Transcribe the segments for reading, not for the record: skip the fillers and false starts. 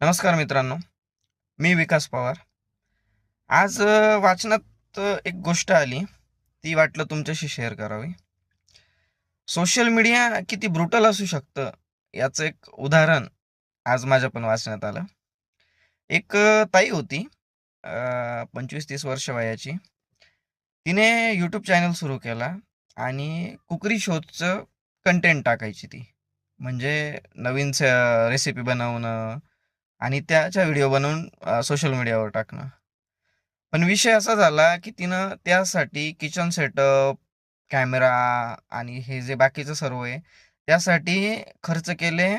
नमस्कार मित्रांनो, मी विकास पवार. आज वाचनात एक गोष्ट आली, ती वाटलं तुमच्याशी शेअर करावी. सोशल मीडिया किती ब्रुटल असू शकतं, याचं एक उदाहरण आज माझ्या पण वाचण्यात आलं. एक ताई होती, 25-30 वर्ष वयाची. तिने यूट्यूब चॅनल सुरू केला आणि कुकरी शोजचं कंटेंट टाकायची ती. म्हणजे नवीन रेसिपी बनवणं आणि त्याच्या व्हिडिओ बनवून सोशल मीडियावर टाकणं. पण विषय असा झाला, की तिनं त्यासाठी किचन सेटअप, कॅमेरा आणि हे जे बाकीचं सर्व आहे, त्यासाठी खर्च केले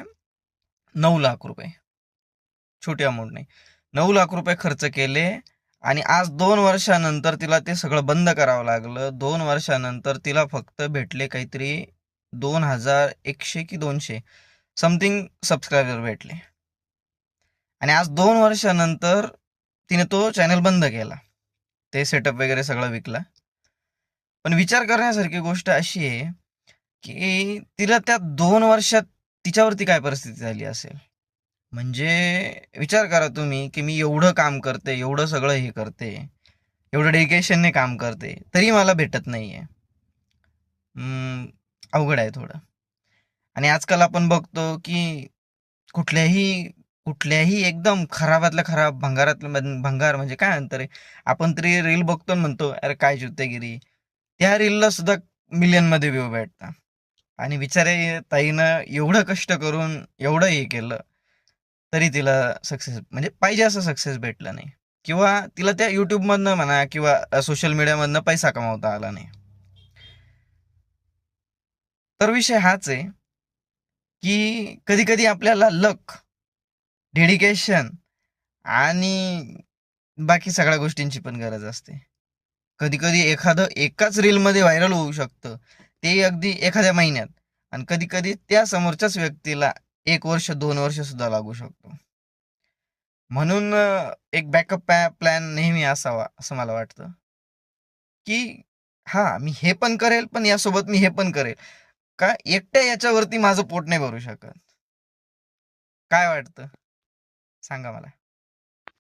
₹9,00,000. छोटी अमाउंट नाही. ₹9,00,000 खर्च केले आणि आज 2 वर्षानंतर तिला ते सगळं बंद करावं लागलं. 2 वर्षानंतर तिला फक्त भेटले काहीतरी 2,100 की 200 समथिंग सबस्क्रायबर भेटले. आणि आज 2 वर्षानंतर तिने तो चॅनल बंद केला. ते सेटअप वगैरे सगळं विकला. पण विचार करण्यासारखी गोष्ट अशी आहे, की तिला त्या 2 वर्षात तिच्यावरती काय परिस्थिती झाली असेल? म्हणजे विचार करा तुम्ही, की मी एवढं काम करते, एवढं सगळं हे करते, एवढं डेडिकेशनने काम करते, तरी मला भेटत नाहीये. अवघड आहे थोडं. आणि आजकाल आपण बघतो, की कुठल्याही कुठल्याही एकदम खराबातल्या खराब, भंगारातलं भंगार म्हणजे काय म्हणतात रे, आपण तरी रील बघतो आणि म्हणतो, "अरे काय चुत्तेगिरी." त्या रीलला सुद्धा मिलियनमध्ये व्ह्यू भेटतात. आणि बिचारे ताईनं एवढं कष्ट करून एवढं हे केलं, तरी तिला सक्सेस म्हणजे पाहिजे असं सक्सेस भेटला नाही. किंवा तिला त्या YouTubeमधनं म्हणा किंवा सोशल मीडियामधनं पैसा कमावता आला नाही. तर विषय हाच आहे, की कधी-कधी आपल्याला लक, डेडिकेशन आणि बाकी सगळ्या गोष्टींची पण गरज असते. कधी-कधी एखादं एकाच रीलमध्ये व्हायरल होऊ शकतं. ते अगदी एखाद्या महिन्यात आणि कधी-कधी त्या समोरच्याच व्यक्तीला 1 वर्ष, 2 वर्ष सुद्धा लागू शकतो. म्हणून एक बॅकअप प्लॅन नेहमी असावा, असं मला वाटतं, की हां, मी हे पण करेल, पण यासोबत मी हे पण करेल. का एकट्या याच्यावरती माझं पोट नाही भरू शकत. काय वाटतं? सांगा मला?